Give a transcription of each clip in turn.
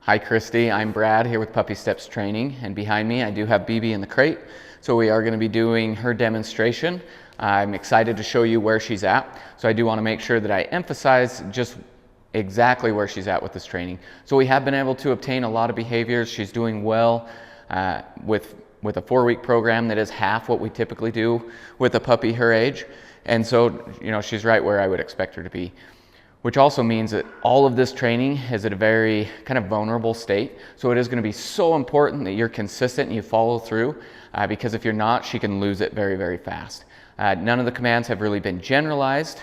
Hi Christy, I'm Brad here with Puppy Steps Training, and behind me I do have Bebe in the crate. So we are going to be doing her demonstration. I'm excited to show you where she's at. So I do want to make sure that I emphasize just exactly where she's at with this training. So we have been able to obtain a lot of behaviors. She's doing well with a 4-week program that is half what we typically do with a puppy her age. And so, she's right where I would expect her to be. Which also means that all of this training is at a very kind of vulnerable state. So it is going to be so important that you're consistent and you follow through, because if you're not, she can lose it very, very fast. None of the commands have really been generalized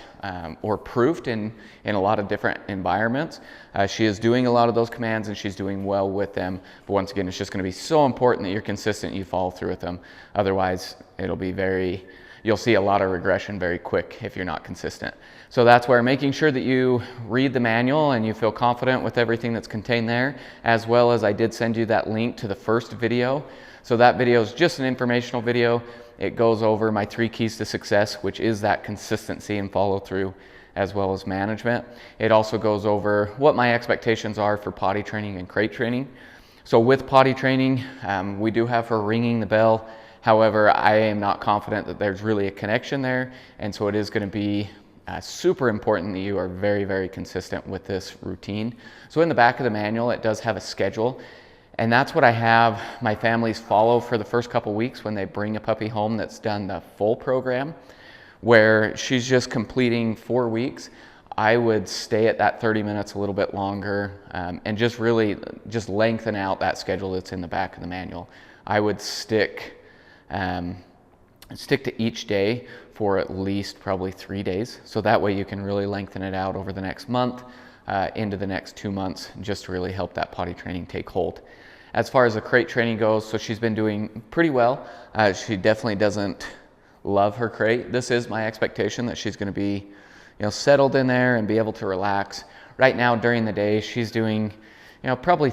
or proofed in a lot of different environments. She is doing a lot of those commands and she's doing well with them. But once again, it's just going to be so important that you're consistent and you follow through with them. Otherwise, it'll be you'll see a lot of regression very quick if you're not consistent. So that's where making sure that you read the manual and you feel confident with everything that's contained there, as well as I did send you that link to the first video. So that video is just an informational video. It goes over my 3 keys to success, which is that consistency and follow through, as well as management. It also goes over what my expectations are for potty training and crate training. So with potty training, we do have her ringing the bell. However, I am not confident that there's really a connection there, and so it is going to be super important that you are very, very consistent with this routine. So in the back of the manual, it does have a schedule, and that's what I have my families follow for the first couple weeks when they bring a puppy home that's done the full program, where she's just completing 4 weeks. I would stay at that 30 minutes a little bit longer and just really lengthen out that schedule that's in the back of the manual. I would stick to each day for at least probably 3 days. So that way you can really lengthen it out over the next month, into the next 2 months, just to really help that potty training take hold. As far as the crate training goes, so she's been doing pretty well. She definitely doesn't love her crate. This is my expectation that she's going to be, settled in there and be able to relax. Right now during the day, she's doing, probably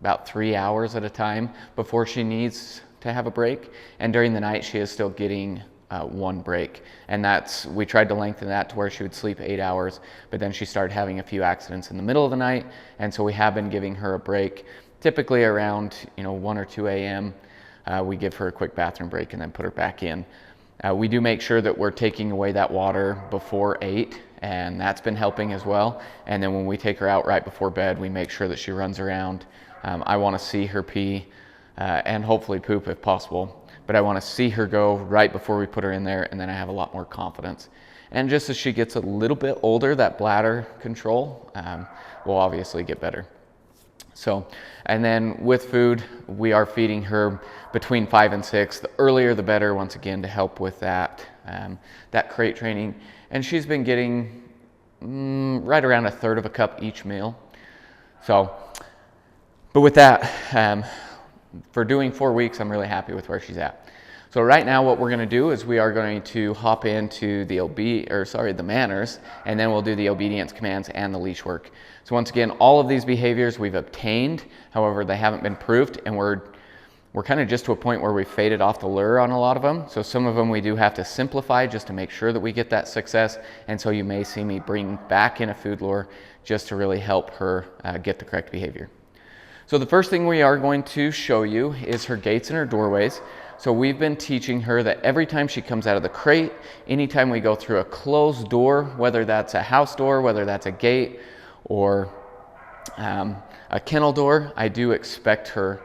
about 3 hours at a time before she needs to have a break, and during the night she is still getting 1 break, and we tried to lengthen that to where she would sleep 8 hours, but then she started having a few accidents in the middle of the night, and so we have been giving her a break typically around 1 or 2 a.m. We give her a quick bathroom break and then put her back in. We do make sure that we're taking away that water before 8, and that's been helping as well. And then when we take her out right before bed, we make sure that she runs around. I want to see her pee and hopefully poop if possible, but I want to see her go right before we put her in there, and then I have a lot more confidence. And just as she gets a little bit older, that bladder control will obviously get better. So, and then with food, we are feeding her between 5 and 6. The earlier the better, once again, to help with that crate training. And she's been getting right around 1/3 of a cup each meal. So, but with that, for doing 4 weeks, I'm really happy with where she's at. So right now what we're going to do is we are going to hop into the manners, and then we'll do the obedience commands and the leash work. So once again, all of these behaviors we've obtained, however, they haven't been proofed, and we're kind of just to a point where we've faded off the lure on a lot of them. So some of them we do have to simplify just to make sure that we get that success, and so you may see me bring back in a food lure just to really help her get the correct behavior. So the first thing we are going to show you is her gates and her doorways. So we've been teaching her that every time she comes out of the crate, anytime we go through a closed door, whether that's a house door, whether that's a gate, or a kennel door, I do expect her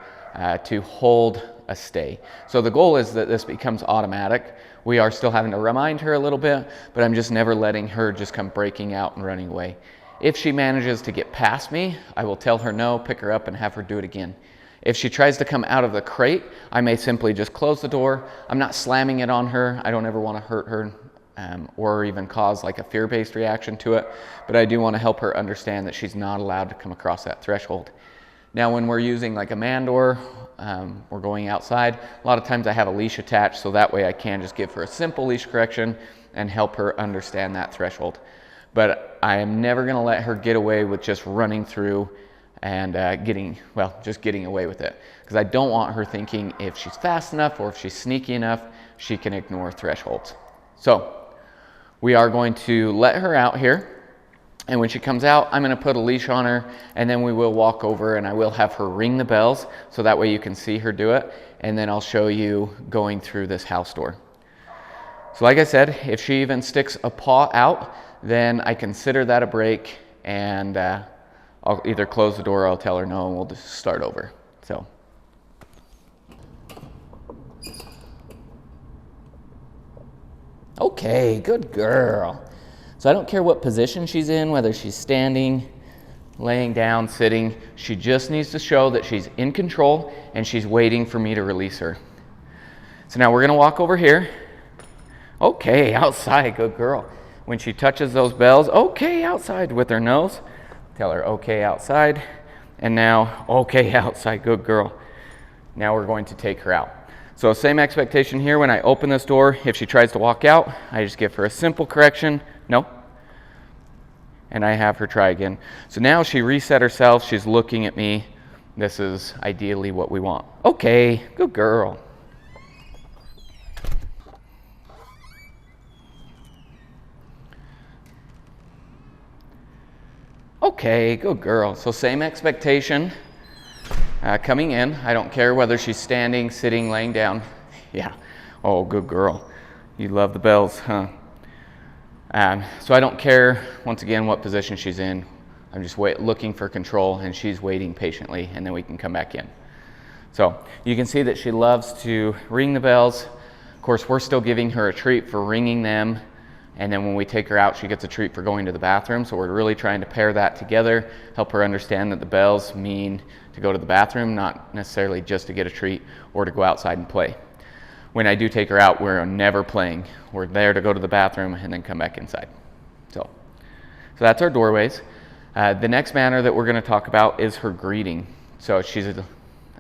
to hold a stay. So the goal is that this becomes automatic. We are still having to remind her a little bit, but I'm just never letting her just come breaking out and running away. If she manages to get past me, I will tell her no, pick her up, and have her do it again. If she tries to come out of the crate, I may simply just close the door. I'm not slamming it on her. I don't ever want to hurt her or even cause like a fear-based reaction to it, but I do want to help her understand that she's not allowed to come across that threshold. Now when we're using like a man door, we're going outside, a lot of times I have a leash attached, so that way I can just give her a simple leash correction and help her understand that threshold. But I am never going to let her get away with just running through and just getting away with it, because I don't want her thinking if she's fast enough or if she's sneaky enough, she can ignore thresholds. So we are going to let her out here. And when she comes out, I'm gonna put a leash on her, and then we will walk over and I will have her ring the bells, so that way you can see her do it. And then I'll show you going through this house door. So like I said, if she even sticks a paw out, then I consider that a break, and I'll either close the door or I'll tell her no, and we'll just start over. So. Okay, good girl. So I don't care what position she's in, whether she's standing, laying down, sitting. She just needs to show that she's in control and she's waiting for me to release her. So now we're gonna walk over here. Okay, outside, good girl. When she touches those bells, okay, outside with her nose. Tell her, okay, outside. And now, okay, outside, good girl. Now we're going to take her out. So same expectation here. When I open this door, if she tries to walk out, I just give her a simple correction, no. And I have her try again. So now she reset herself, she's looking at me. This is ideally what we want. Okay, good girl. Okay, good girl. So same expectation. Coming in, I don't care whether she's standing, sitting, laying down. Yeah. Oh, good girl. You love the bells, huh? So I don't care, once again, what position she's in. I'm just looking for control, and she's waiting patiently, and then we can come back in. So you can see that she loves to ring the bells. Of course, we're still giving her a treat for ringing them. And then when we take her out, she gets a treat for going to the bathroom. So we're really trying to pair that together, help her understand that the bells mean to go to the bathroom, not necessarily just to get a treat or to go outside and play. When I do take her out, we're never playing. We're there to go to the bathroom and then come back inside. So that's our doorways. The next manner that we're going to talk about is her greeting. So she's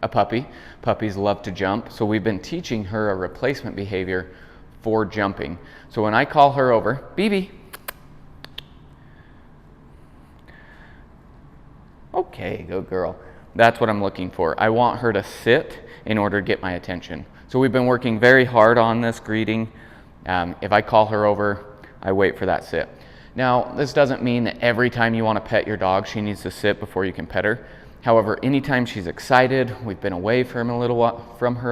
a puppy. Puppies love to jump. So we've been teaching her a replacement behavior for jumping. So when I call her over, Bebe. Okay, good girl. That's what I'm looking for. I want her to sit in order to get my attention. So we've been working very hard on this greeting. If I call her over, I wait for that sit. Now, this doesn't mean that every time you want to pet your dog, she needs to sit before you can pet her. However, anytime she's excited, we've been away from her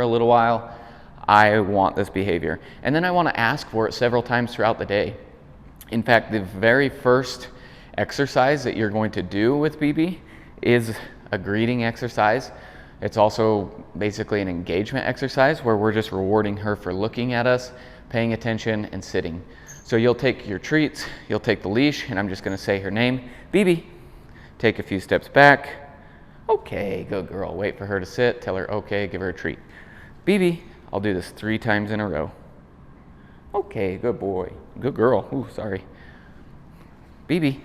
a little while, I want this behavior. And then I want to ask for it several times throughout the day. In fact, the very first exercise that you're going to do with Bebe is a greeting exercise. It's also basically an engagement exercise where we're just rewarding her for looking at us, paying attention, and sitting. So you'll take your treats, you'll take the leash, and I'm just going to say her name, Bebe. Take a few steps back. Okay, good girl. Wait for her to sit. Tell her okay, give her a treat. Bebe. I'll do this 3 times in a row. Okay, good boy. Good girl. Ooh, sorry. Bebe.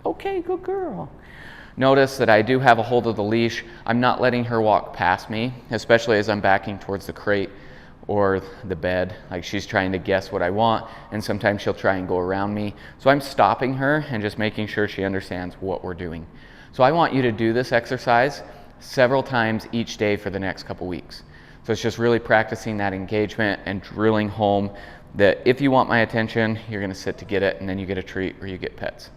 Okay, good girl. Notice that I do have a hold of the leash. I'm not letting her walk past me, especially as I'm backing towards the crate or the bed. Like she's trying to guess what I want, and sometimes she'll try and go around me. So I'm stopping her and just making sure she understands what we're doing. So I want you to do this exercise several times each day for the next couple weeks. So it's just really practicing that engagement and drilling home that if you want my attention, you're going to sit to get it, and then you get a treat or you get pets.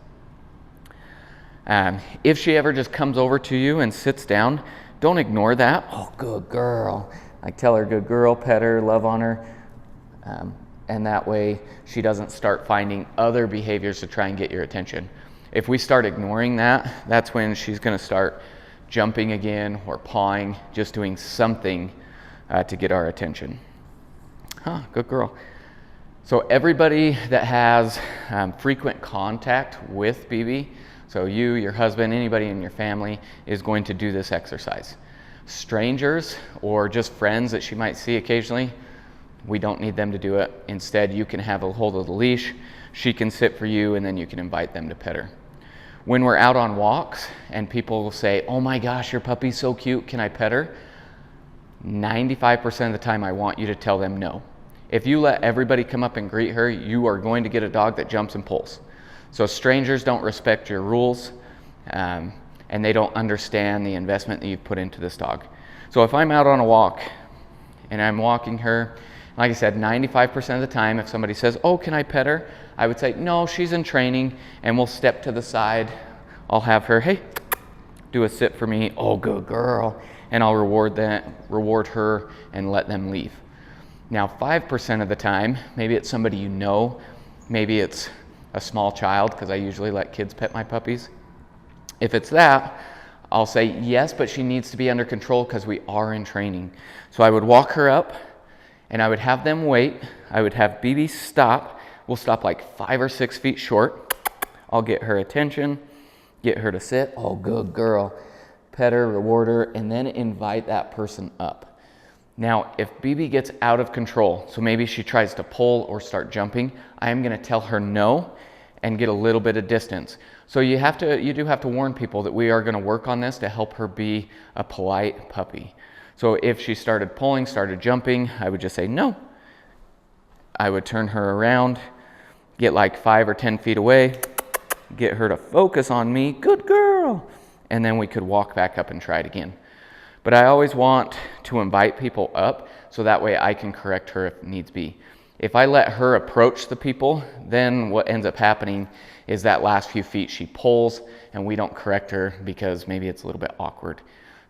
If she ever just comes over to you and sits down, don't ignore that. Oh, good girl. Like tell her good girl, pet her, love on her. And that way she doesn't start finding other behaviors to try and get your attention. If we start ignoring that, that's when she's going to start jumping again or pawing, just doing something to get our attention. Huh, good girl. So everybody that has frequent contact with Bebe, so you, your husband, anybody in your family, is going to do this exercise. Strangers or just friends that she might see occasionally, we don't need them to do it. Instead, you can have a hold of the leash, she can sit for you, and then you can invite them to pet her. When we're out on walks and people will say, oh my gosh, your puppy's so cute, can I pet her? 95% of the time I want you to tell them no. If you let everybody come up and greet her, you are going to get a dog that jumps and pulls. So strangers don't respect your rules, and they don't understand the investment that you've put into this dog. So if I'm out on a walk and I'm walking her Like I said, 95% of the time, if somebody says, oh, can I pet her? I would say, no, she's in training, and we'll step to the side. I'll have her, hey, do a sit for me. Oh, good girl. And I'll reward her and let them leave. Now, 5% of the time, maybe it's somebody you know, maybe it's a small child, because I usually let kids pet my puppies. If it's that, I'll say, yes, but she needs to be under control because we are in training. So I would walk her up, and I would have them wait. I would have Bebe stop. We'll stop like 5 or 6 feet short. I'll get her attention, get her to sit. Oh, good girl. Pet her, reward her, and then invite that person up. Now, if Bebe gets out of control, so maybe she tries to pull or start jumping, I am going to tell her no and get a little bit of distance. So you do have to warn people that we are going to work on this to help her be a polite puppy. So if she started pulling, started jumping, I would just say no. I would turn her around, get like 5 or 10 feet away, get her to focus on me, good girl, and then we could walk back up and try it again. But I always want to invite people up so that way I can correct her if needs be. If I let her approach the people, then what ends up happening is that last few feet she pulls and we don't correct her because maybe it's a little bit awkward.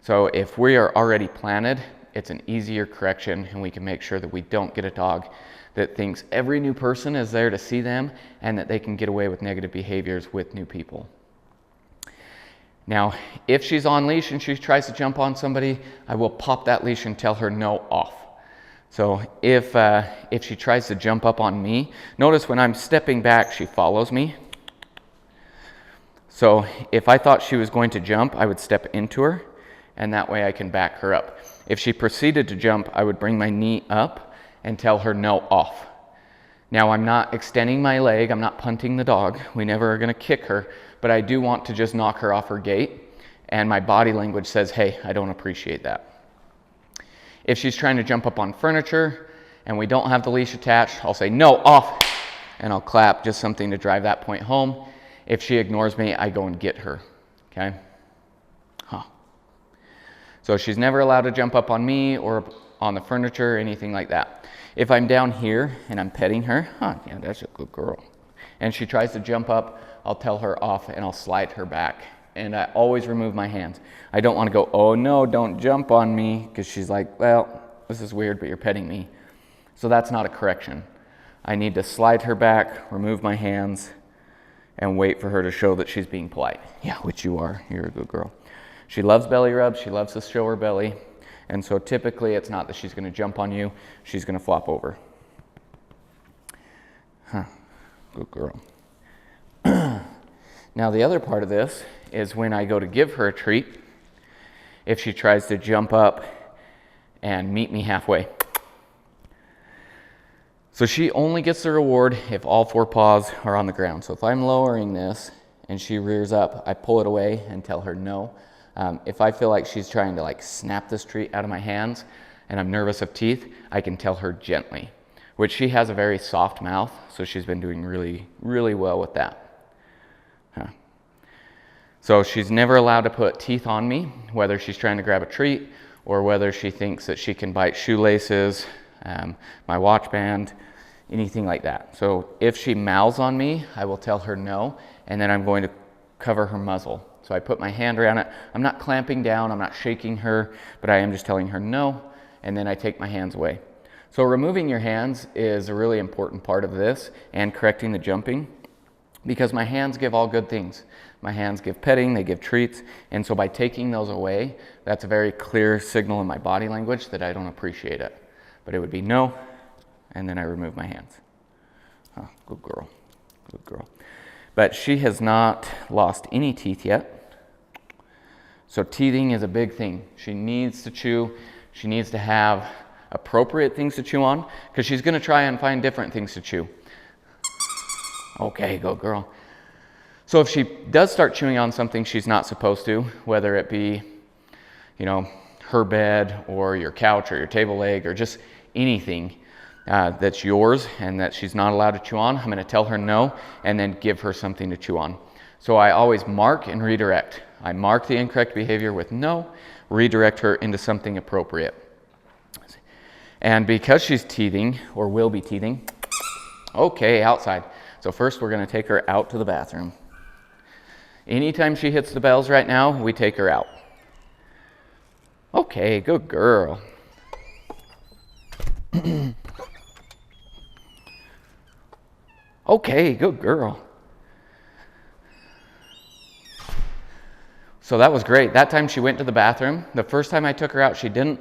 So if we are already planted, it's an easier correction and we can make sure that we don't get a dog that thinks every new person is there to see them and that they can get away with negative behaviors with new people. Now, if she's on leash and she tries to jump on somebody, I will pop that leash and tell her no, off. So if she tries to jump up on me, notice when I'm stepping back, she follows me. So if I thought she was going to jump, I would step into her, and that way I can back her up. If she proceeded to jump, I would bring my knee up and tell her no, off. Now I'm not extending my leg, I'm not punting the dog. We never are going to kick her, but I do want to just knock her off her gate, and my body language says, hey, I don't appreciate that. If she's trying to jump up on furniture and we don't have the leash attached, I'll say, no, off, and I'll clap, just something to drive that point home. If she ignores me, I go and get her, okay? So she's never allowed to jump up on me or on the furniture or anything like that. If I'm down here and I'm petting her, yeah, that's a good girl, and she tries to jump up, I'll tell her off and I'll slide her back. And I always remove my hands. I don't want to go, oh no, don't jump on me, because she's like, well, this is weird, but you're petting me. So that's not a correction. I need to slide her back, remove my hands, and wait for her to show that she's being polite. Yeah, which you are. You're a good girl. She loves belly rubs. She loves to show her belly. And so typically it's not that she's going to jump on you. She's going to flop over. Good girl. Now the other part of this is when I go to give her a treat, if she tries to jump up and meet me halfway. So she only gets the reward if all 4 paws are on the ground. So if I'm lowering this and she rears up, I pull it away and tell her no. If I feel like she's trying to like snap this treat out of my hands and I'm nervous of teeth, I can tell her gently, which she has a very soft mouth, so she's been doing really, really well with that. So she's never allowed to put teeth on me, whether she's trying to grab a treat or whether she thinks that she can bite shoelaces, my watch band, anything like that. So if she mouths on me, I will tell her no, and then I'm going to cover her muzzle. So I put my hand around it. I'm not clamping down, I'm not shaking her, but I am just telling her no, and then I take my hands away. So removing your hands is a really important part of this and correcting the jumping, because my hands give all good things. My hands give petting, they give treats, and so by taking those away, that's a very clear signal in my body language that I don't appreciate it. But it would be no, and then I remove my hands. Good girl, good girl. But she has not lost any teeth yet. So teething is a big thing. She needs to chew, she needs to have appropriate things to chew on, because she's going to try and find different things to chew. Okay, good girl. So if she does start chewing on something she's not supposed to, whether it be, her bed or your couch or your table leg or just anything that's yours and that she's not allowed to chew on, I'm going to tell her no and then give her something to chew on. So I always mark and redirect. I mark the incorrect behavior with no, redirect her into something appropriate. And because she's teething, or will be teething, okay, outside. So first we're gonna take her out to the bathroom. Anytime she hits the bells right now, we take her out. Okay, good girl. Okay, good girl. So that was great. That time she went to the bathroom. The first time I took her out, she didn't.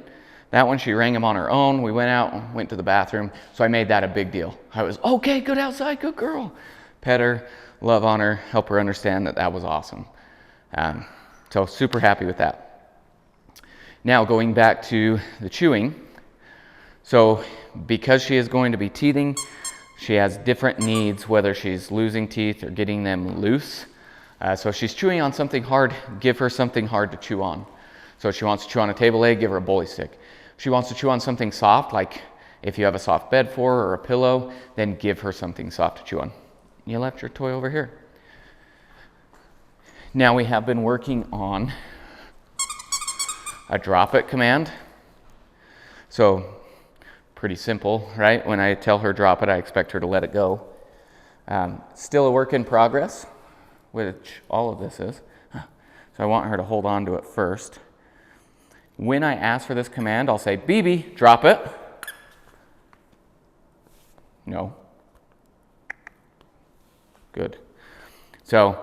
That one, she rang him on her own. We went out, went to the bathroom. So I made that a big deal. I was, okay, good outside, good girl. Pet her, love on her, help her understand that that was awesome. So super happy with that. Now going back to the chewing. So because she is going to be teething, she has different needs, whether she's losing teeth or getting them loose. So if she's chewing on something hard, give her something hard to chew on. So if she wants to chew on a table leg, give her a bully stick. If she wants to chew on something soft, like if you have a soft bed for her or a pillow, then give her something soft to chew on. You left your toy over here. Now we have been working on a drop it command. So pretty simple, right? When I tell her drop it, I expect her to let it go. Still a work in progress, which all of this is. So I want her to hold on to it first. When I ask for this command, I'll say, Bebe, drop it. No. Good. So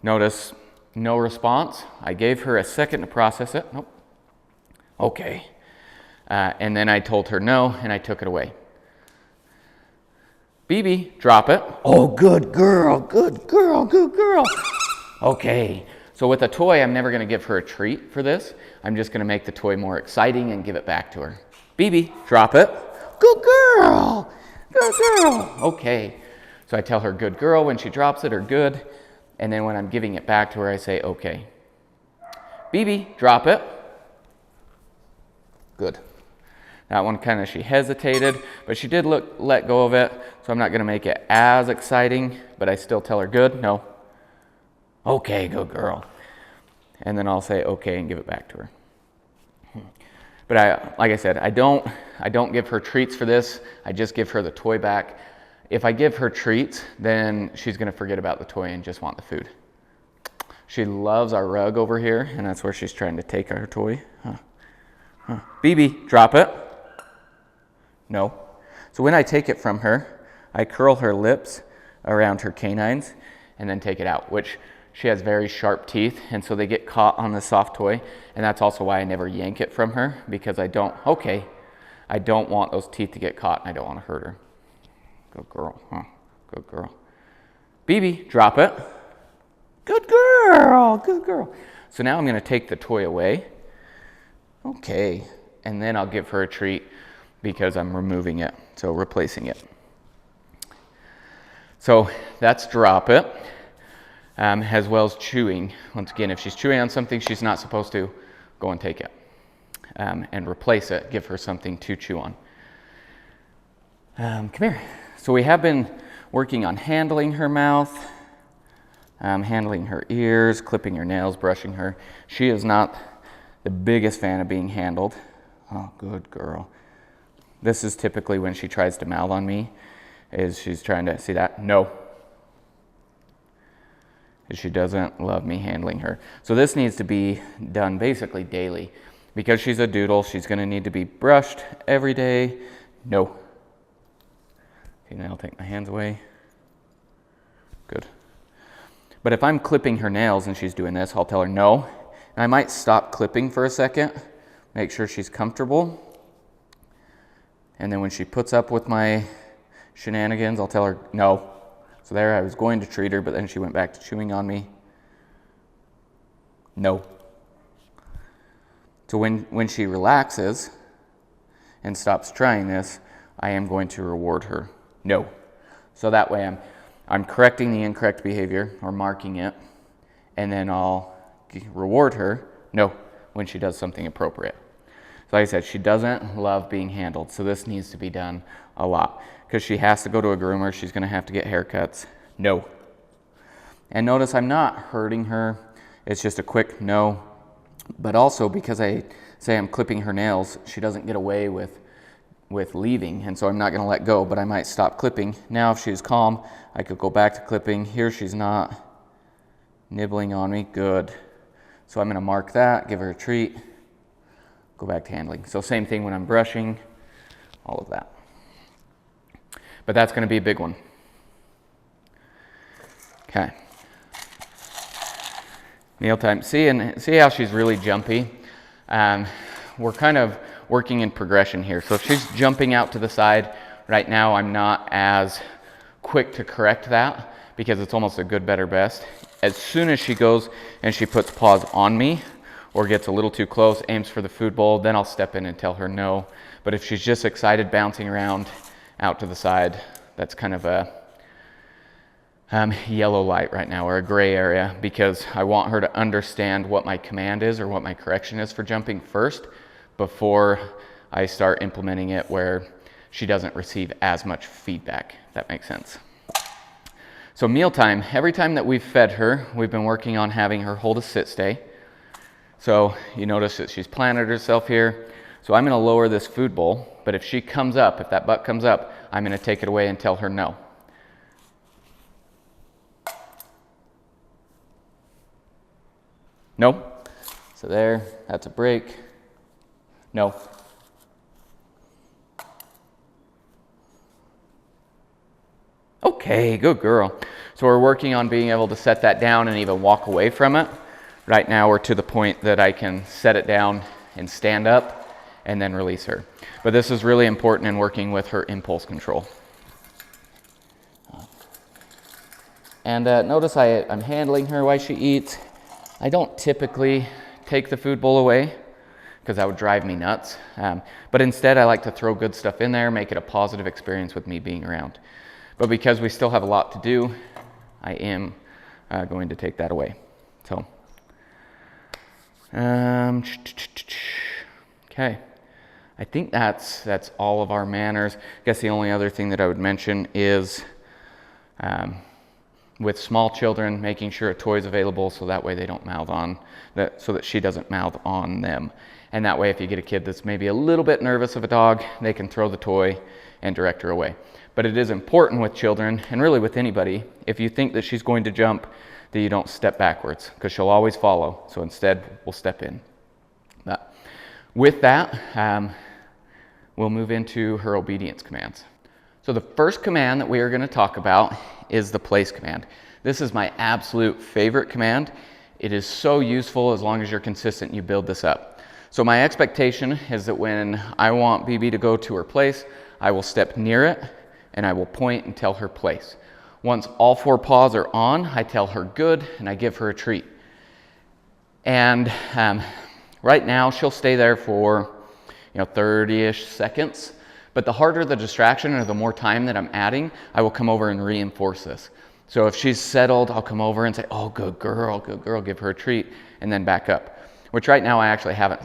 notice no response. I gave her a second to process it. Nope. Okay. And then I told her no, and I took it away. Bebe, drop it. Oh, good girl, good girl, good girl. Okay. So with a toy, I'm never going to give her a treat for this. I'm just going to make the toy more exciting and give it back to her. Bebe, drop it. Good girl, good girl. Okay. So I tell her good girl when she drops it, or good. And then when I'm giving it back to her, I say okay. Bebe, drop it. Good. That one kind of, she hesitated, but she did let go of it, so I'm not going to make it as exciting, but I still tell her good, no. Okay, good girl. And then I'll say okay and give it back to her. But like I said, I don't give her treats for this. I just give her the toy back. If I give her treats, then she's going to forget about the toy and just want the food. She loves our rug over here, and that's where she's trying to take our toy. Bebe, drop it. No. So when I take it from her, I curl her lips around her canines and then take it out, which she has very sharp teeth, and so they get caught on the soft toy, and that's also why I never yank it from her, because I don't want those teeth to get caught, and I don't want to hurt her. Good girl, huh? Good girl. Bebe, drop it. Good girl, good girl. So now I'm going to take the toy away. Okay, and then I'll give her a treat because I'm removing it, so replacing it. So that's drop it, as well as chewing. Once again, if she's chewing on something she's not supposed to, go and take it and replace it. Give her something to chew on. Come here. So we have been working on handling her mouth, handling her ears, clipping her nails, brushing her. She is not the biggest fan of being handled. Oh, good girl. This is typically when she tries to mouth on me, is she's trying to, see that? No. She doesn't love me handling her. So this needs to be done basically daily. Because she's a doodle, she's going to need to be brushed every day. No. Okay, now I'll take my hands away. Good. But if I'm clipping her nails and she's doing this, I'll tell her no. And I might stop clipping for a second, make sure she's comfortable. And then when she puts up with my shenanigans, I'll tell her no. So there, I was going to treat her, but then she went back to chewing on me. No. So when she relaxes and stops trying this, I am going to reward her. No. So that way I'm correcting the incorrect behavior or marking it, and then I'll reward her, no, when she does something appropriate. So like I said, she doesn't love being handled, so this needs to be done a lot. Because she has to go to a groomer, she's going to have to get haircuts. No. And notice I'm not hurting her. It's just a quick no. But also because I say I'm clipping her nails, she doesn't get away with with leaving, and so I'm not going to let go, but I might stop clipping. Now if she's calm, I could go back to clipping. Here she's not nibbling on me. Good. So I'm going to mark that, give her a treat, go back to handling. So same thing when I'm brushing, all of that. But that's going to be a big one. Okay. Mealtime. See how she's really jumpy? We're kind of working in progression here. So if she's jumping out to the side, right now I'm not as quick to correct that because it's almost a good, better, best. As soon as she goes and she puts paws on me or gets a little too close, aims for the food bowl, then I'll step in and tell her no. But if she's just excited, bouncing around out to the side, that's kind of a yellow light right now, or a gray area, because I want her to understand what my command is or what my correction is for jumping first before I start implementing it where she doesn't receive as much feedback, if that makes sense. So mealtime, every time that we've fed her, we've been working on having her hold a sit stay. So you notice that she's planted herself here. So I'm going to lower this food bowl, but if she comes up, if that butt comes up, I'm going to take it away and tell her no. No. So there, that's a break. No. Okay, good girl. So we're working on being able to set that down and even walk away from it. Right now we're to the point that I can set it down and stand up and then release her. But this is really important in working with her impulse control. And notice I'm handling her while she eats. I don't typically take the food bowl away because that would drive me nuts. But instead I like to throw good stuff in there, make it a positive experience with me being around. But because we still have a lot to do, I am going to take that away. So, okay. I think that's all of our manners. I guess the only other thing that I would mention is with small children, making sure a toy is available so that way they don't mouth on, so that she doesn't mouth on them. And that way if you get a kid that's maybe a little bit nervous of a dog, they can throw the toy and direct her away. But it is important with children, and really with anybody, if you think that she's going to jump, that you don't step backwards, because she'll always follow. So instead, we'll step in. But with that, we'll move into her obedience commands. So the first command that we are going to talk about is the place command. This is my absolute favorite command. It is so useful as long as you're consistent and you build this up. So my expectation is that when I want Bebe to go to her place, I will step near it and I will point and tell her place. Once all four paws are on, I tell her good and I give her a treat. And right now she'll stay there for 30-ish seconds. But the harder the distraction or the more time that I'm adding, I will come over and reinforce this. So if she's settled, I'll come over and say, oh, good girl, give her a treat, and then back up. Which right now I actually haven't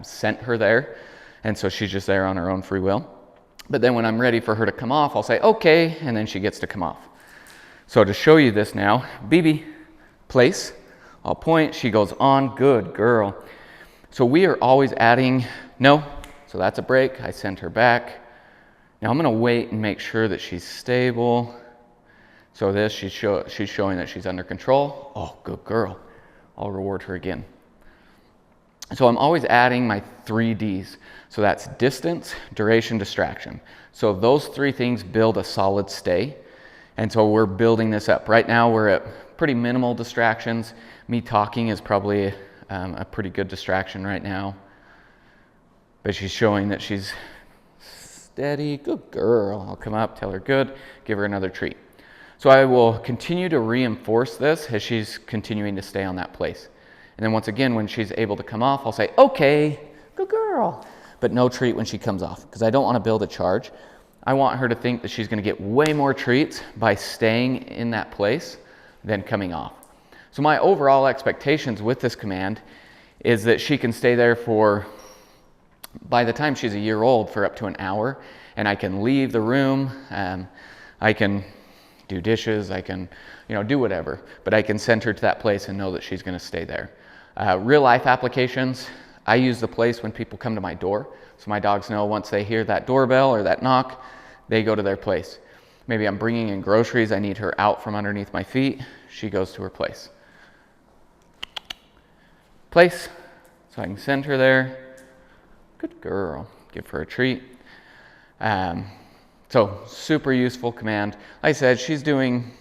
sent her there, and so she's just there on her own free will. But then when I'm ready for her to come off, I'll say, okay, and then she gets to come off. So to show you this now, Bebe, place, I'll point, she goes on, good girl. So we are always adding, no, so that's a break, I send her back. Now I'm gonna wait and make sure that she's stable. So this, she's showing that she's under control. Oh, good girl, I'll reward her again. So I'm always adding my 3 Ds. So that's distance, duration, distraction. So those 3 things build a solid stay. And so we're building this up. Right now we're at pretty minimal distractions. Me talking is probably a pretty good distraction right now. But she's showing that she's steady, good girl. I'll come up, tell her good, give her another treat. So I will continue to reinforce this as she's continuing to stay on that place. And then once again, when she's able to come off, I'll say, okay, good girl. But no treat when she comes off, because I don't want to build a charge. I want her to think that she's going to get way more treats by staying in that place than coming off. So my overall expectations with this command is that she can stay there for, by the time she's a year old, for up to an hour. And I can leave the room, I can do dishes, I can do whatever. But I can send her to that place and know that she's going to stay there. Real life applications, I use the place when people come to my door. So my dogs know once they hear that doorbell or that knock, they go to their place. Maybe I'm bringing in groceries. I need her out from underneath my feet. She goes to her place. Place, so I can send her there. Good girl. Give her a treat. So super useful command. Like I said, she's doing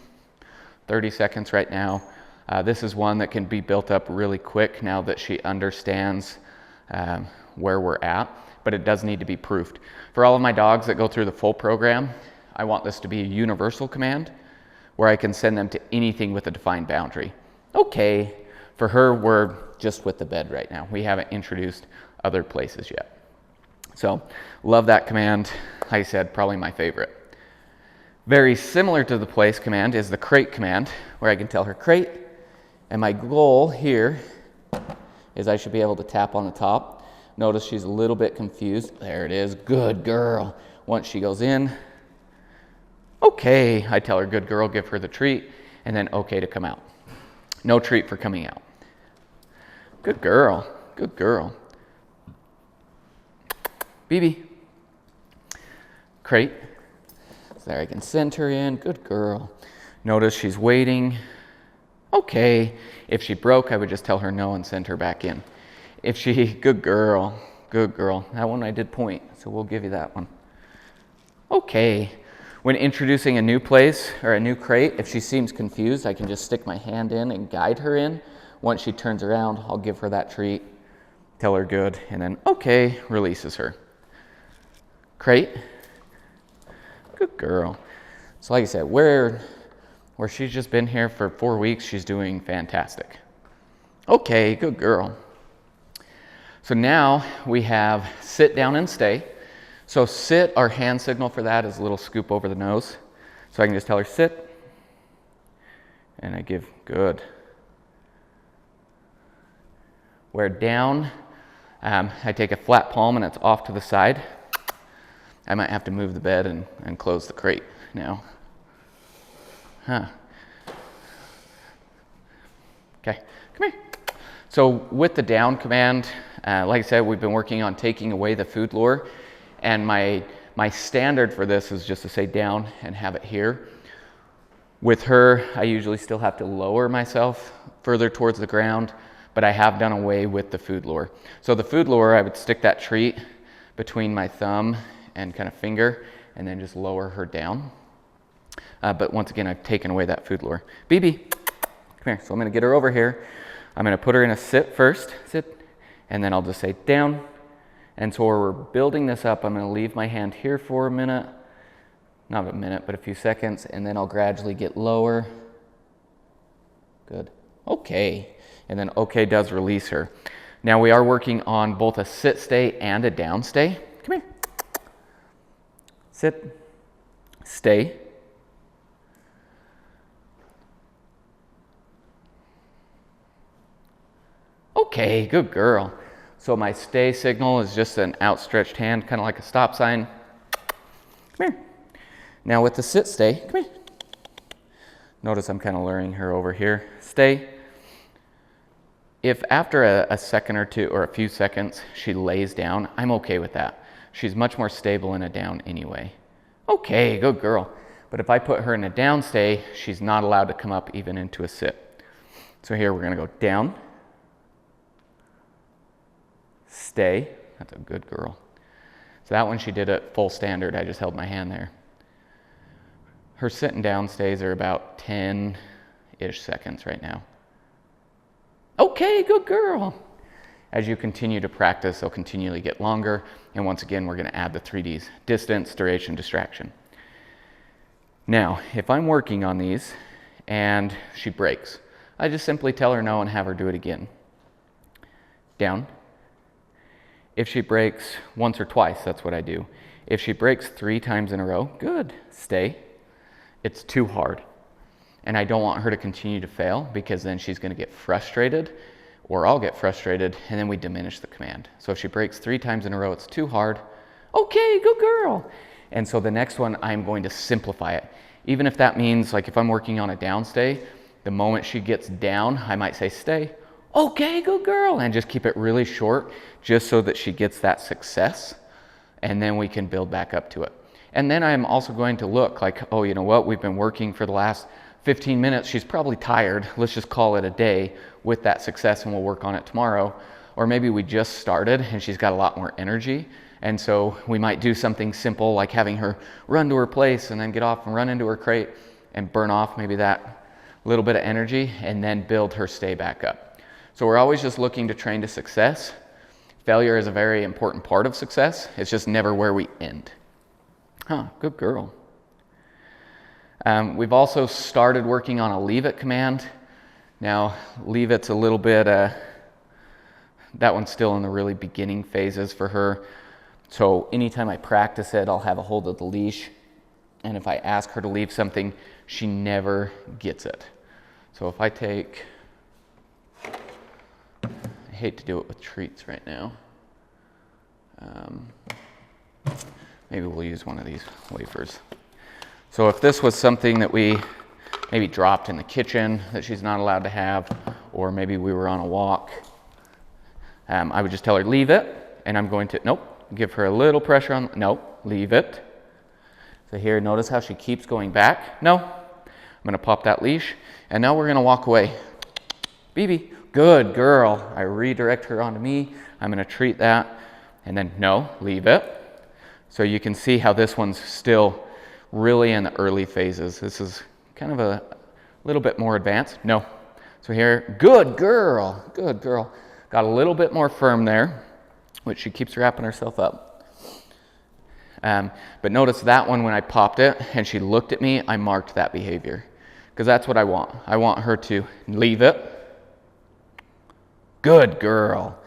30 seconds right now. This is one that can be built up really quick now that she understands where we're at, but it does need to be proofed. For all of my dogs that go through the full program, I want this to be a universal command where I can send them to anything with a defined boundary. Okay, for her, we're just with the bed right now. We haven't introduced other places yet. So, love that command. Like I said, probably my favorite. Very similar to the place command is the crate command, where I can tell her crate, and my goal here is I should be able to tap on the top. Notice she's a little bit confused. There it is. Good girl. Once she goes in, okay, I tell her good girl, give her the treat, and then okay to come out. No treat for coming out. Good girl. Good girl. Bebe. Crate. So there I can send her in. Good girl. Notice she's waiting. Okay. If she broke, I would just tell her no and send her back in. If she, good girl. Good girl. That one I did point, so we'll give you that one. Okay. When introducing a new place or a new crate, if she seems confused, I can just stick my hand in and guide her in. Once she turns around, I'll give her that treat, tell her good, and then okay, releases her. Crate. Good girl. So like I said, where she's just been here for 4 weeks, she's doing fantastic. Okay, good girl. So now we have sit down and stay. So sit, our hand signal for that is a little scoop over the nose. So I can just tell her sit, and I give good. Where down, I take a flat palm and it's off to the side. I might have to move the bed and close the crate now. Okay, come here. So with the down command, like I said, we've been working on taking away the food lure, and my standard for this is just to say down and have it here. With her, I usually still have to lower myself further towards the ground, but I have done away with the food lure. So the food lure, I would stick that treat between my thumb and kind of finger, and then just lower her down. But once again, I've taken away that food lure. Bebe, come here. So I'm gonna get her over here. I'm gonna put her in a sit first, sit, and then I'll just say down. And so we're building this up. I'm gonna leave my hand here for a minute, not a minute, but a few seconds, and then I'll gradually get lower. Good, okay. And then okay does release her. Now we are working on both a sit stay and a down stay. Come here. Sit, stay. Okay, good girl. So my stay signal is just an outstretched hand, kind of like a stop sign. Come here. Now with the sit stay, come here. Notice I'm kind of luring her over here. Stay. If after a second or two or a few seconds she lays down, I'm okay with that. She's much more stable in a down anyway. Okay, good girl. But if I put her in a down stay, she's not allowed to come up even into a sit. So here we're gonna go down, stay. That's a good girl. So that one she did at full standard. I just held my hand there. Her sit and down stays are about 10-ish seconds right now. Okay, good girl. As you continue to practice, they'll continually get longer. And once again, we're going to add the 3Ds: distance, duration, distraction. Now, if I'm working on these and she breaks, I just simply tell her no and have her do it again. Down. If she breaks once or twice, that's what I do. If she breaks 3 times in a row, good, stay. It's too hard. And I don't want her to continue to fail, because then she's going to get frustrated, or I'll get frustrated, and then we diminish the command. So if she breaks 3 times in a row, it's too hard. Okay, good girl. And so the next one, I'm going to simplify it. Even if that means, like if I'm working on a down stay, the moment she gets down, I might say stay. Okay, good girl. And just keep it really short, just so that she gets that success. And then we can build back up to it. And then I'm also going to look like, oh, you know what? We've been working for the last 15 minutes. She's probably tired. Let's just call it a day with that success and we'll work on it tomorrow. Or maybe we just started and she's got a lot more energy. And so we might do something simple like having her run to her place and then get off and run into her crate and burn off maybe that little bit of energy and then build her stay back up. So we're always just looking to train to success. Failure is a very important part of success. It's just never where we end. Huh, good girl. We've also started working on a leave it command. Now, leave it's a little bit, that one's still in the really beginning phases for her. So anytime I practice it, I'll have a hold of the leash. And if I ask her to leave something, she never gets it. So if I take, I hate to do it with treats right now. Maybe we'll use one of these wafers. So if this was something that we maybe dropped in the kitchen that she's not allowed to have, or maybe we were on a walk, I would just tell her, leave it. And I'm going to, nope, give her a little pressure on, nope, leave it. So here, notice how she keeps going back. No, I'm gonna pop that leash. And now we're gonna walk away. Bebe, good girl. I redirect her onto me. I'm gonna treat that. And then, no, leave it. So you can see how this one's still really in the early phases. This is kind of a little bit more advanced. No. So here, good girl, good girl. Got a little bit more firm there, which she keeps wrapping herself up. But notice that one, when I popped it and she looked at me, I marked that behavior. Because that's what I want. I want her to leave it. Good girl.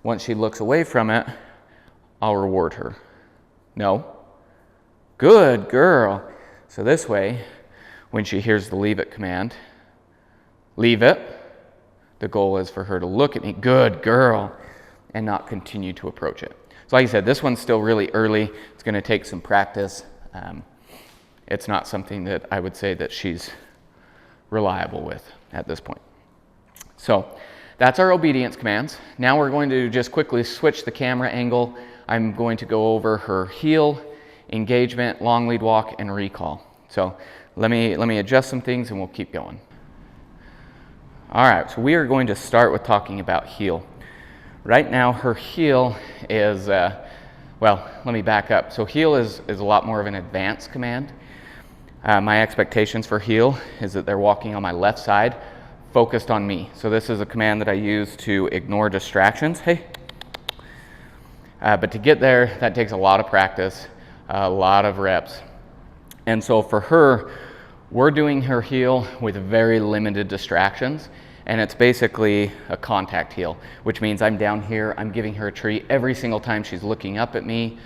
Once she looks away from it, I'll reward her. No. Good girl. So this way, when she hears the leave it command, leave it, the goal is for her to look at me, good girl, and not continue to approach it. So like I said, this one's still really early. It's going to take some practice. It's not something that I would say that she's reliable with at this point. So that's our obedience commands. Now we're going to just quickly switch the camera angle. I'm going to go over her heel, engagement, long lead walk, and recall. So let me adjust some things and we'll keep going. All right, so we are going to start with talking about heel. Right now her heel is, well, let me back up. So heel is a lot more of an advanced command. My expectations for heel is that they're walking on my left side, focused on me. So this is a command that I use to ignore distractions. Hey. But to get there, that takes a lot of practice, a lot of reps. And so for her, we're doing her heel with very limited distractions. And it's basically a contact heel, which means I'm down here, I'm giving her a treat every single time she's looking up at me,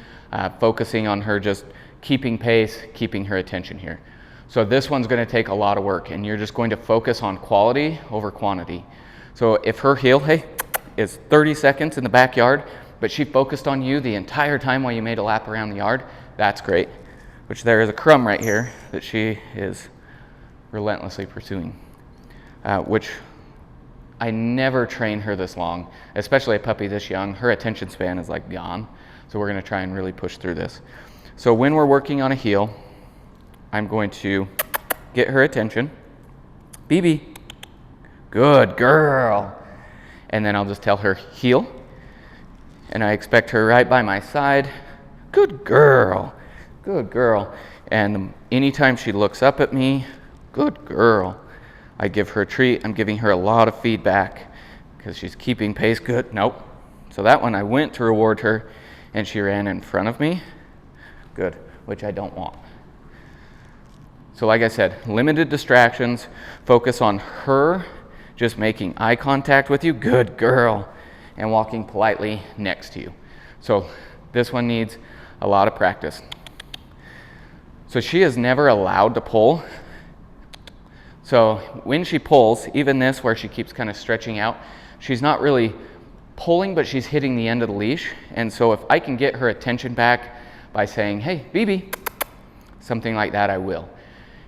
focusing on her, just keeping pace, keeping her attention here. So this one's going to take a lot of work, and you're just going to focus on quality over quantity. So if her heel, hey, is 30 seconds in the backyard, but she focused on you the entire time while you made a lap around the yard, that's great. Which there is a crumb right here that she is relentlessly pursuing, which I never train her this long, especially a puppy this young. Her attention span is like gone. So we're going to try and really push through this. So when we're working on a heel, I'm going to get her attention. Bebe, good girl. And then I'll just tell her heel. And I expect her right by my side. Good girl, good girl. And anytime she looks up at me, good girl. I give her a treat. I'm giving her a lot of feedback because she's keeping pace. Good. Nope. So that one I went to reward her and she ran in front of me. Good, which I don't want. So like I said, limited distractions, focus on her just making eye contact with you. Good girl. And walking politely next to you. So this one needs a lot of practice. So she is never allowed to pull. So when she pulls, even this where she keeps kind of stretching out, she's not really pulling, but she's hitting the end of the leash. And so if I can get her attention back by saying, hey, Bebe, something like that, I will.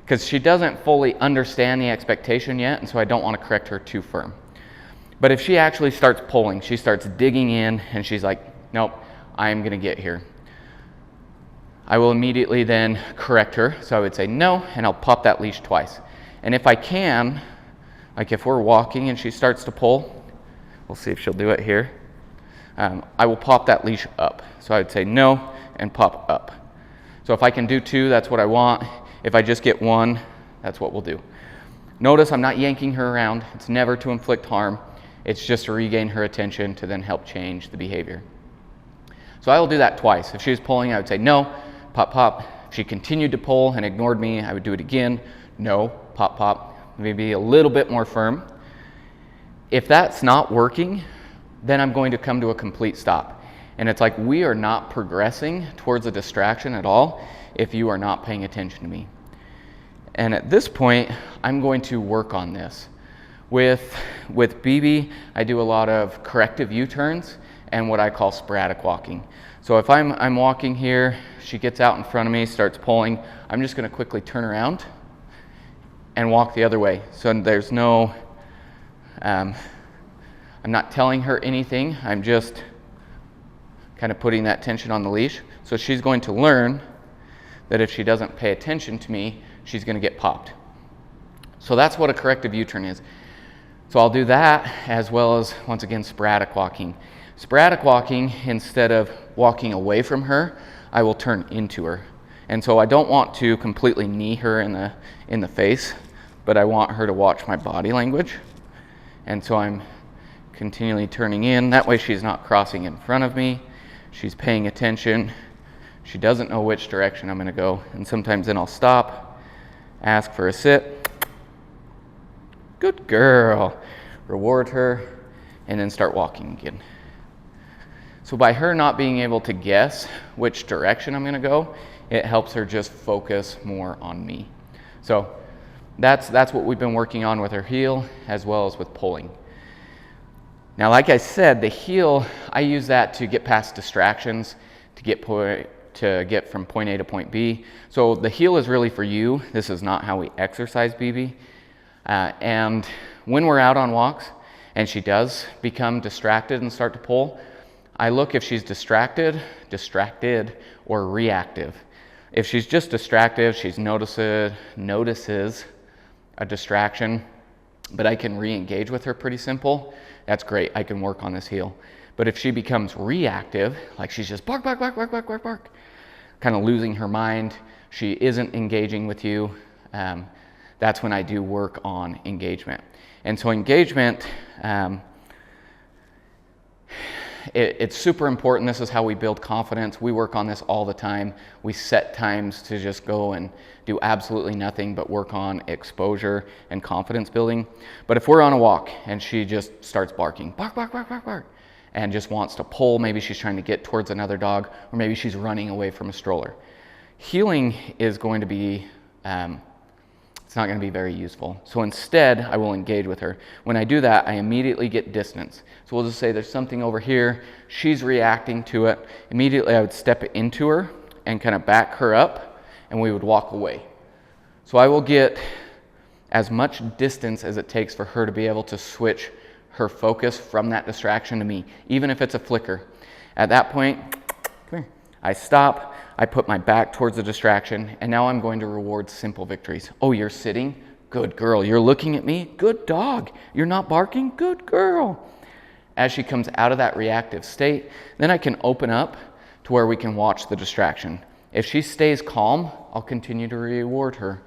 Because she doesn't fully understand the expectation yet, and so I don't want to correct her too firm. But if she actually starts pulling, she starts digging in, and she's like, nope, I'm gonna get here, I will immediately then correct her. So I would say no, and I'll pop that leash twice. And if I can, like if we're walking and she starts to pull, we'll see if she'll do it here. I will pop that leash up. So I would say no and pop up. So if I can do 2, that's what I want. If I just get 1, that's what we'll do. Notice I'm not yanking her around. It's never to inflict harm. It's just to regain her attention to then help change the behavior. So I will do that twice. If she was pulling, I would say no, pop, pop. If she continued to pull and ignored me, I would do it again. No, pop, pop. Maybe a little bit more firm. If that's not working, then I'm going to come to a complete stop. And it's like we are not progressing towards a distraction at all if you are not paying attention to me. And at this point, I'm going to work on this. With Bebe, I do a lot of corrective U-turns and what I call sporadic walking. So if I'm walking here, she gets out in front of me, starts pulling, I'm just gonna quickly turn around and walk the other way. So there's no, I'm not telling her anything, I'm just kind of putting that tension on the leash. So she's going to learn that if she doesn't pay attention to me, she's gonna get popped. So that's what a corrective U-turn is. So I'll do that as well as, once again, sporadic walking. Sporadic walking, instead of walking away from her, I will turn into her. And so I don't want to completely knee her in the face, but I want her to watch my body language. And so I'm continually turning in. That way she's not crossing in front of me. She's paying attention. She doesn't know which direction I'm going to go. And sometimes then I'll stop, ask for a sit. Good girl. Reward her, and then start walking again. So by her not being able to guess which direction I'm going to go, it helps her just focus more on me. So that's what we've been working on with her heel as well as with pulling. Now, like I said, the heel, I use that to get past distractions, to get from point A to point B. So the heel is really for you. This is not how we exercise Bebe. And when we're out on walks and she does become distracted and start to pull, I look if she's distracted, or reactive. If she's just distracted, she notices a distraction, but I can re-engage with her pretty simple, that's great, I can work on this heel. But if she becomes reactive, like she's just bark, bark, bark, bark, bark, bark, bark, kind of losing her mind, she isn't engaging with you, that's when I do work on engagement. And so engagement, it's super important. This is how we build confidence. We work on this all the time. We set times to just go and do absolutely nothing but work on exposure and confidence building. But if we're on a walk and she just starts barking, bark, bark, bark, bark, bark, and just wants to pull, maybe she's trying to get towards another dog, or maybe she's running away from a stroller. Heeling is going to be, it's not going to be very useful. So instead, I will engage with her. When I do that, I immediately get distance. So we'll just say there's something over here. She's reacting to it. Immediately, I would step into her and kind of back her up, and we would walk away. So I will get as much distance as it takes for her to be able to switch her focus from that distraction to me, even if it's a flicker. At that point, come here, I stop. I put my back towards the distraction, and now I'm going to reward simple victories. Oh, you're sitting? Good girl. You're looking at me? Good dog. You're not barking? Good girl. As she comes out of that reactive state, then I can open up to where we can watch the distraction. If she stays calm, I'll continue to reward her.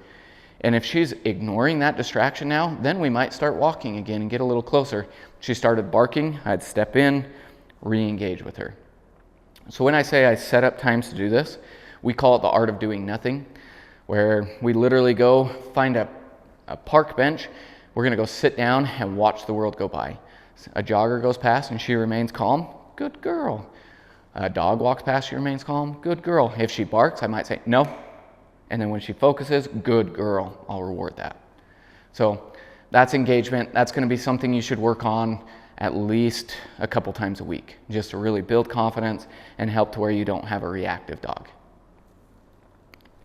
And if she's ignoring that distraction now, then we might start walking again and get a little closer. She started barking, I'd step in, re-engage with her. So when I say I set up times to do this, we call it the art of doing nothing, where we literally go find a park bench, we're gonna go sit down and watch the world go by. A jogger goes past and she remains calm, good girl. A dog walks past, she remains calm, good girl. If she barks, I might say no. And then when she focuses, good girl, I'll reward that. So that's engagement. That's gonna be something you should work on at least a couple times a week, just to really build confidence and help to where you don't have a reactive dog.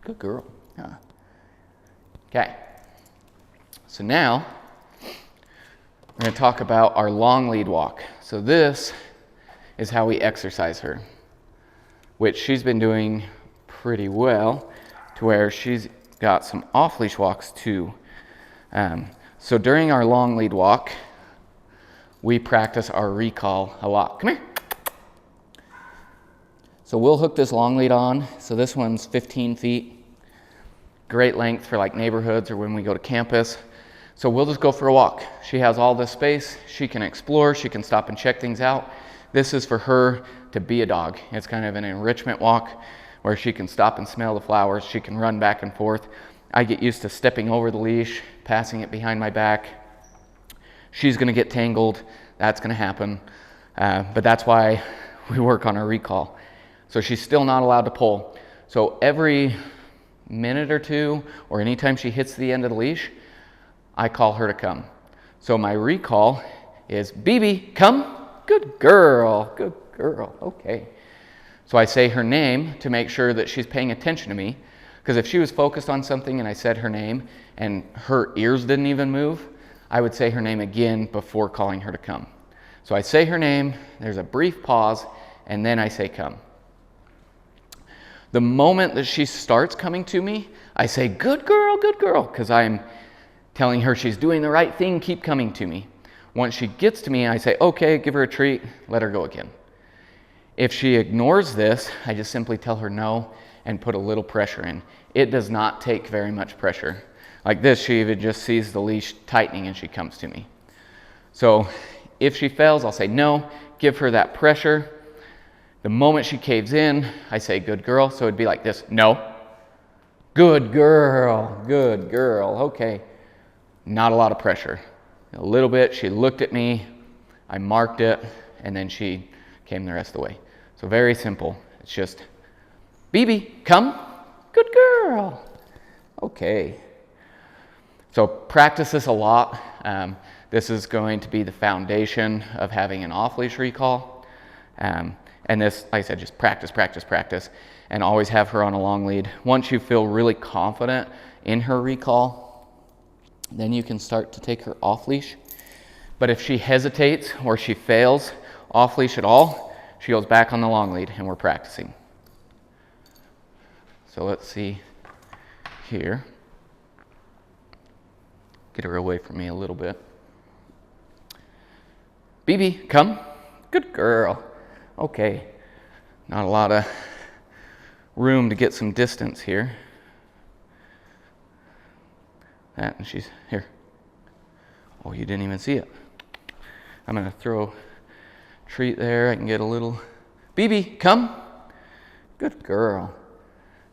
Good girl. Yeah. Okay. So now we're going to talk about our long lead walk. So this is how we exercise her, which she's been doing pretty well, to where she's got some off-leash walks too. So during our long lead walk, we practice our recall a lot. Come here. So we'll hook this long lead on. So this one's 15 feet. Great length for like neighborhoods or when we go to campus. So we'll just go for a walk. She has all this space. She can explore. She can stop and check things out. This is for her to be a dog. It's kind of an enrichment walk where she can stop and smell the flowers. She can run back and forth. I get used to stepping over the leash, passing it behind my back. She's going to get tangled. That's going to happen. But that's why we work on her recall. So she's still not allowed to pull. So every minute or two, or anytime she hits the end of the leash, I call her to come. So my recall is, Bebe, come. Good girl, good girl. Okay. So I say her name to make sure that she's paying attention to me. Because if she was focused on something and I said her name and her ears didn't even move, I would say her name again before calling her to come. So I say her name, there's a brief pause, and then I say come. The moment that she starts coming to me, I say, good girl, because I'm telling her she's doing the right thing, keep coming to me. Once she gets to me, I say, okay, give her a treat, let her go again. If she ignores this, I just simply tell her no and put a little pressure in. It does not take very much pressure. Like this, she even just sees the leash tightening and she comes to me. So if she fails, I'll say no, give her that pressure. The moment she caves in, I say, good girl. So it'd be like this, no. Good girl, okay. Not a lot of pressure. A little bit, she looked at me, I marked it, and then she came the rest of the way. So very simple. It's just, Bebe, come. Good girl. Okay. So practice this a lot. This is going to be the foundation of having an off-leash recall. And this, like I said, just practice, and always have her on a long lead. Once you feel really confident in her recall, then you can start to take her off leash. But if she hesitates or she fails off leash at all, she goes back on the long lead and we're practicing. So let's see here. Get her away from me a little bit. Bebe, come. Good girl. Okay. Not a lot of room to get some distance here. That, and she's here. Oh, you didn't even see it. I'm going to throw a treat there. I can get a little. Bebe, come. Good girl.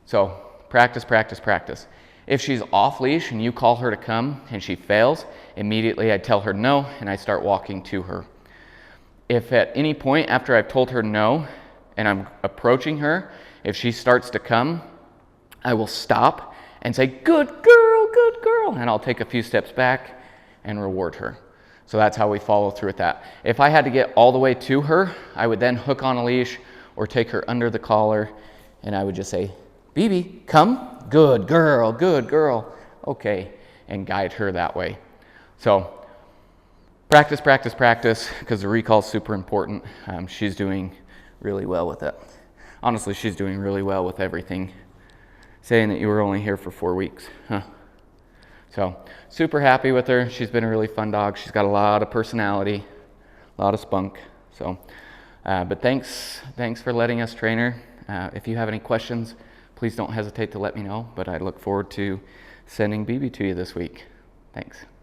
So practice. If she's off leash and you call her to come and she fails, immediately I tell her no and I start walking to her. If at any point after I've told her no and I'm approaching her, if she starts to come, I will stop and say, good girl, and I'll take a few steps back and reward her. So that's how we follow through with that. If I had to get all the way to her, I would then hook on a leash or take her under the collar, and I would just say, Bebe, come, good girl, okay, and guide her that way. So practice, because the recall is super important. She's doing really well with it. Honestly, she's doing really well with everything. Saying that you were only here for 4 weeks, huh? So super happy with her. She's been a really fun dog. She's got a lot of personality, a lot of spunk. So, but thanks for letting us train her. If you have any questions, please don't hesitate to let me know. But I look forward to sending Bebe to you this week. Thanks.